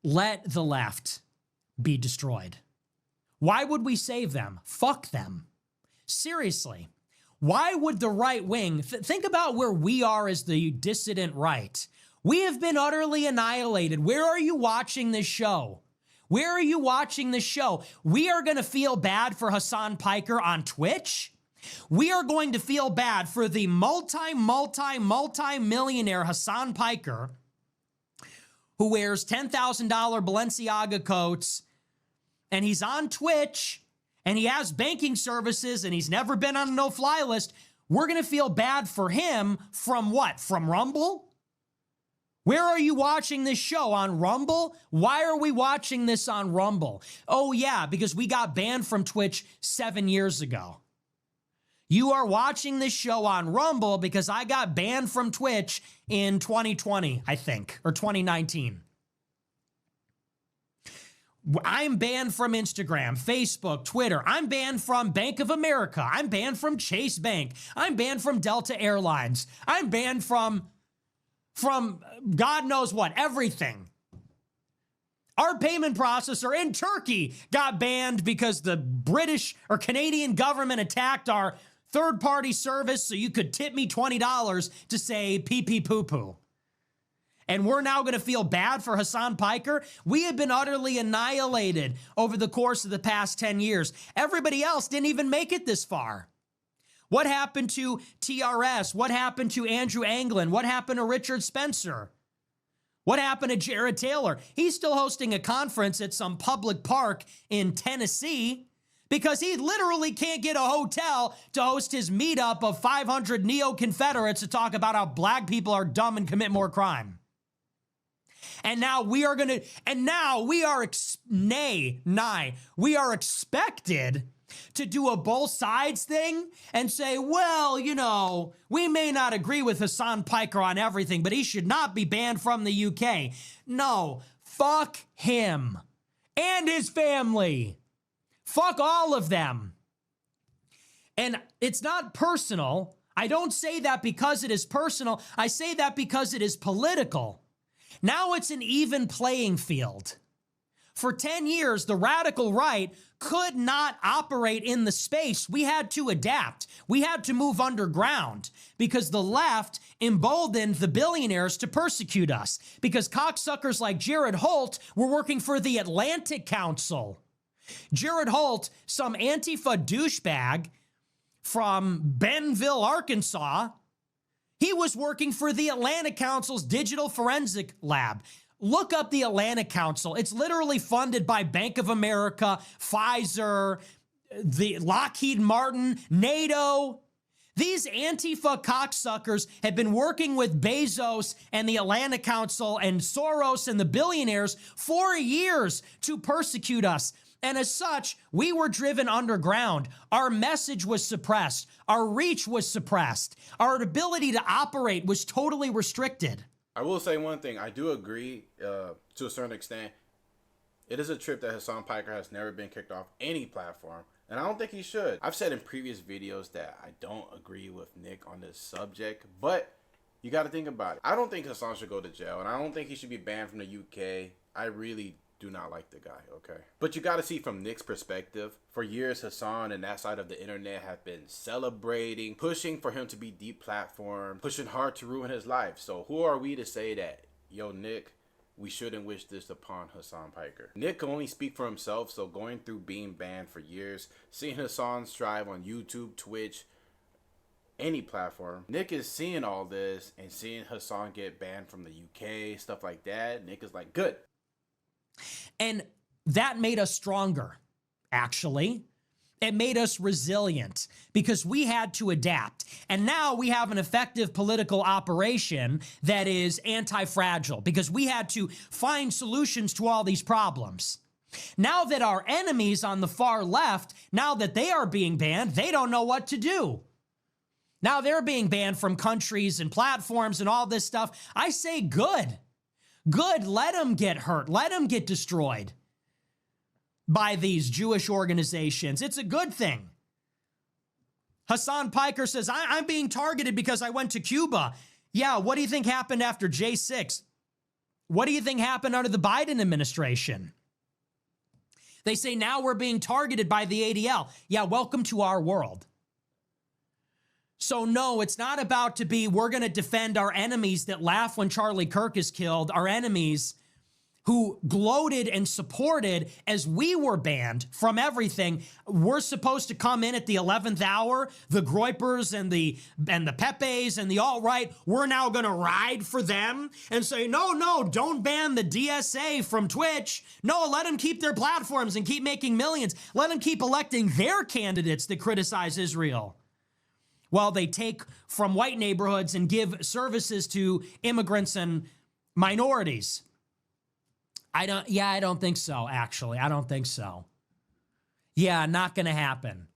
let the left be destroyed. Why would we save them? Fuck them. Seriously. Why would the right wing, think about where we are as the dissident right. We have been utterly annihilated. Where are you watching this show? Where are you watching this show? We are going to feel bad for HASAN PIKER on Twitch. We are going to feel bad for the multi-millionaire HASAN PIKER who wears $10,000 Balenciaga coats, and he's on Twitch, and he has banking services, and he's never been on a no-fly list. We're going to feel bad for him from what? From Rumble? Where are you watching this show? On Rumble? Why are we watching this on Rumble? Oh, yeah, because we got banned from Twitch 7 years ago. You are watching this show on Rumble because I got banned from Twitch in 2020, I think, or 2019. I'm banned from Instagram, Facebook, Twitter. I'm banned from Bank of America. I'm banned from Chase Bank. I'm banned from Delta Airlines. I'm banned from God knows what, everything. Our payment processor in Turkey got banned because the British or Canadian government attacked our third-party service so you could tip me $20 to say pee-pee poo-poo. And we're now going to feel bad for HASAN PIKER? We have been utterly annihilated over the course of the past 10 years. Everybody else didn't even make it this far. What happened to TRS? What happened to Andrew Anglin? What happened to Richard Spencer? What happened to Jared Taylor? He's still hosting a conference at some public park in Tennessee because he literally can't get a hotel to host his meetup of 500 neo-Confederates to talk about how black people are dumb and commit more crime. And now we are going to, and now we are, we are expected to do a both sides thing and say, well, you know, we may not agree with HASAN PIKER on everything, but he should not be banned from the UK. No, fuck him and his family. Fuck all of them. And it's not personal. I don't say that because it is personal. I say that because it is political. Now it's an even playing field. For 10 years, the radical right could not operate in the space. We had to adapt. We had to move underground because the left emboldened the billionaires to persecute us because cocksuckers like Jared Holt were working for the Atlantic Council. Jared Holt, some Antifa douchebag from Bentonville, Arkansas, he was working for the Atlantic Council's Digital Forensic Lab. Look up the Atlantic Council. It's literally funded by Bank of America, Pfizer, the Lockheed Martin, NATO. These Antifa cocksuckers have been working with Bezos and the Atlantic Council and Soros and the billionaires for years to persecute us. And as such, we were driven underground. Our message was suppressed. Our reach was suppressed. Our ability to operate was totally restricted. I will say one thing. I do agree to a certain extent. It is a trip that HASAN PIKER has never been kicked off any platform. And I don't think he should. I've said in previous videos that I don't agree with Nick on this subject. But you got to think about it. I don't think HASAN should go to jail. And I don't think he should be banned from the UK. I really do not like the guy, okay? But you got to see from Nick's perspective. For years, HASAN and that side of the internet have been celebrating, pushing for him to be deplatformed, pushing hard to ruin his life. So who are we to say that, yo, Nick, we shouldn't wish this upon HASAN PIKER? Nick can only speak for himself, so going through being banned for years, seeing HASAN strive on YouTube, Twitch, any platform, Nick is seeing all this and seeing HASAN get banned from the UK, stuff like that. Nick is like, good. And that made us stronger, actually. It made us resilient because we had to adapt. And now we have an effective political operation that is anti-fragile because we had to find solutions to all these problems. Now that our enemies on the far left, now that they are being banned, they don't know what to do. Now they're being banned from countries and platforms and all this stuff. I say good. Good, let them get hurt. Let them get destroyed by these Jewish organizations. It's a good thing. HASAN PIKER says, I'm being targeted because I went to Cuba. Yeah, what do you think happened after J6? What do you think happened under the Biden administration? They say now we're being targeted by the ADL. Yeah, welcome to our world. So no, it's not about to be, we're going to defend our enemies that laugh when Charlie Kirk is killed, our enemies who gloated and supported as we were banned from everything. We're supposed to come in at the 11th hour, the Groypers and the Pepes and the alt-right. We're now going to ride for them and say, no, don't ban the DSA from Twitch. No, let them keep their platforms and keep making millions. Let them keep electing their candidates that criticize Israel, while they take from white neighborhoods and give services to immigrants and minorities. I don't think so, actually. I don't think so. Yeah, not going to happen.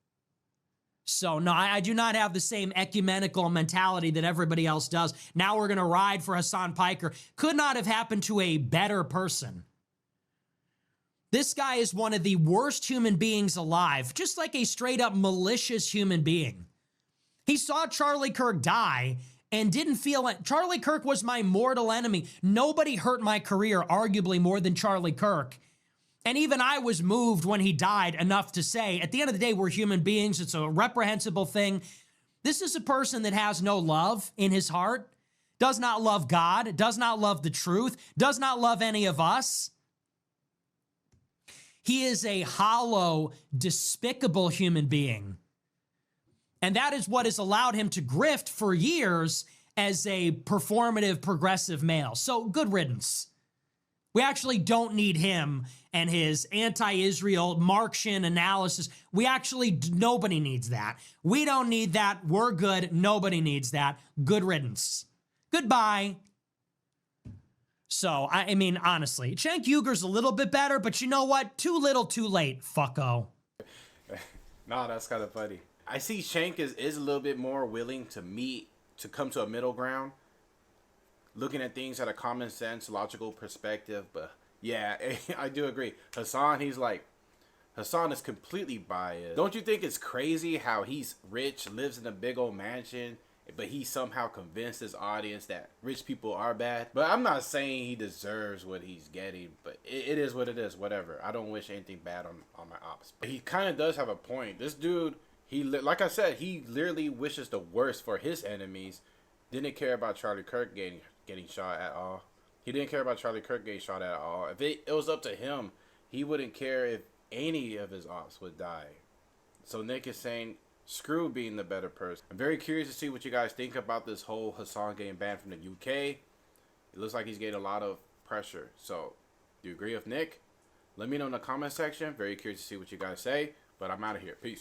So, no, I do not have the same ecumenical mentality that everybody else does. Now we're going to ride for HASAN Piker. Could not have happened to a better person. This guy is one of the worst human beings alive, just like a straight-up malicious human being. He saw Charlie Kirk die and didn't feel it. Charlie Kirk was my mortal enemy. Nobody hurt my career, arguably, more than Charlie Kirk. And even I was moved when he died enough to say, at the end of the day, we're human beings. It's a reprehensible thing. This is a person that has no love in his heart, does not love God, does not love the truth, does not love any of us. He is a hollow, despicable human being. And that is what has allowed him to grift for years as a performative, progressive male. So good riddance. We actually don't need him and his anti-Israel Marxian analysis. Nobody needs that. We don't need that. We're good. Nobody needs that. Good riddance. Goodbye. So, I mean, honestly, Cenk Uygur's a little bit better, but you know what? Too little, too late, fucko. Nah, that's kind of funny. I see Cenk is a little bit more willing to come to a middle ground, looking at things at a common sense, logical perspective. But yeah, I do agree. HASAN is completely biased. Don't you think it's crazy how he's rich, lives in a big old mansion, but he somehow convinced his audience that rich people are bad? But I'm not saying he deserves what he's getting, but it is what it is, whatever. I don't wish anything bad on my ops. But he kind of does have a point. This dude, like I said, he literally wishes the worst for his enemies. Didn't care about Charlie Kirk getting shot at all. He didn't care about Charlie Kirk getting shot at all. If it was up to him, he wouldn't care if any of his ops would die. So Nick is saying, screw being the better person. I'm very curious to see what you guys think about this whole HASAN getting banned from the UK. It looks like he's getting a lot of pressure. So, do you agree with Nick? Let me know in the comment section. Very curious to see what you guys say. But I'm out of here. Peace.